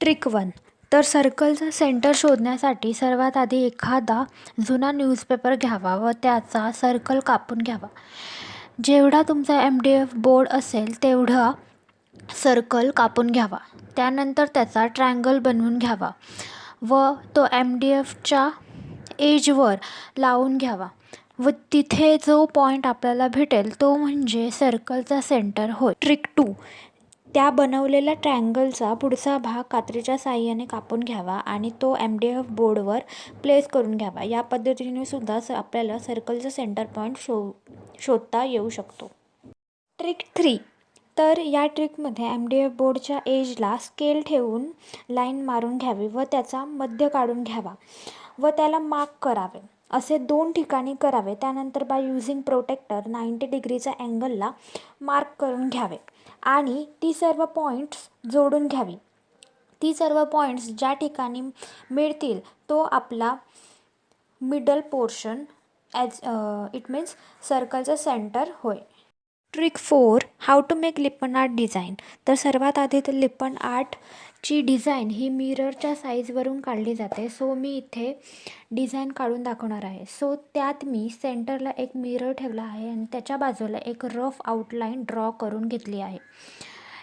Trick 1. तर सर्कलचा centre शोधण्यासाठी सर्वात आधी एखादा जुना न्यूजपेपर घ्यावा व त्याचा सर्कल कापून घ्यावा. जेवढा तुमचा MDF बोर्ड असेल तेवढा सर्कल कापून घ्यावा. त्यानंतर त्याचा ट्रायंगल बनवून घ्यावा व तो MDFच्या एजवर लावून घ्यावा व तिथे जो पॉईंट आपल्याला भेटेल तो म्हणजे सर्कलचा सेंटर होय. ट्रिक 2. त्या बनवलेल्या ट्रायंगलचा पुढचा भाग कात्रीच्या साहाय्याने कापून घ्यावा आणि तो MDF बोर्डवर प्लेस करून घ्यावा. या पद्धतीने सुद्धा आपल्याला सर्कलचा सेंटर पॉईंट शोधता येऊ शकतो. ट्रिक 3. तर या ट्रिकमध्ये MDF बोर्डच्या एजला स्केल ठेवून लाईन मारून घ्यावी व त्याचा मध्य काढून घ्यावा व त्याला मार्क करावे. असे 2 ठिकाणी करावे. त्यानंतर बाय युझिंग प्रोटेक्टर 90 डिग्रीचा अँगलला मार्क करून घ्यावे आणि ती सर्व पॉईंट्स जोडून घ्यावी. ती सर्व पॉईंट्स ज्या ठिकाणी मिळतील तो आपला मिडल पोर्शन इट मीन्स सर्कलचा सेंटर होय. Trick 4. How to make Lippan art design. तर सर्वात आधी तर लिपन आर्टची डिझाईन ही मिररच्या साईजवरून काढली जाते. सो मी इथे डिझाईन काढून दाखवणार आहे. सो त्यात मी सेंटरला एक मिरर ठेवला आहे आणि त्याच्या बाजूला एक रफ आउटलाईन ड्रॉ करून घेतली आहे.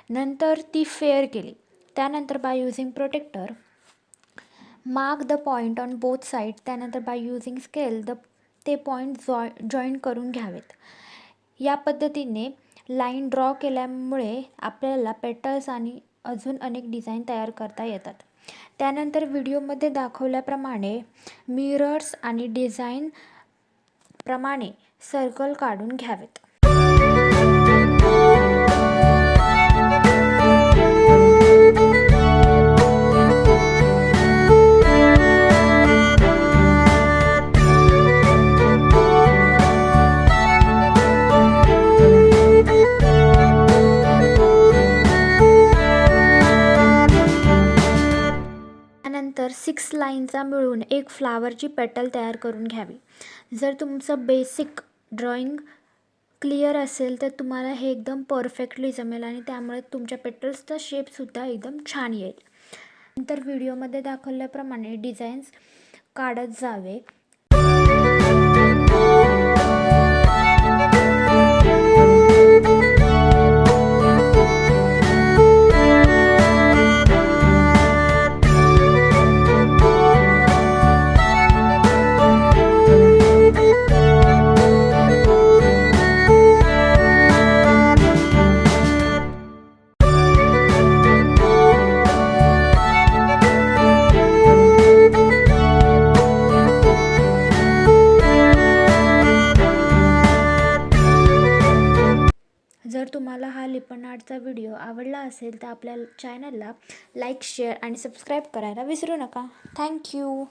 नंतर ती फेअर केली. त्यानंतर by using protractor mark the point on both side. त्यानंतर बाय युझिंग स्केल ते पॉईंट जॉईन करून घ्यावेत. या पद्धतीने लाईन ड्रॉ केल्यामुळे आपल्याला पेटल्स आणि अजून अनेक डिझाईन तयार करता येतात. त्यानंतर व्हिडिओमध्ये दाखवल्याप्रमाणे मिरर्स आणि डिझाईन प्रमाणे सर्कल काढून घ्यावेत. त्यानंतर 6 लाईनचा मिळून एक फ्लावरची पेटल तयार करून घ्यावी. जर तुमचं बेसिक ड्रॉइंग क्लिअर असेल तर तुम्हाला हे एकदम परफेक्टली जमेल आणि त्यामुळे तुमच्या पेटल्सचा शेपसुद्धा एकदम छान येईल. नंतर व्हिडिओमध्ये दाखवल्याप्रमाणे डिझाईन्स काढत जावे. जर तुम्हाला हा लिपन आर्टचा व्हिडिओ आवडला असेल तर आपल्या चॅनलला लाईक, शेअर आणि सबस्क्राईब करायला विसरू नका. थँक्यू.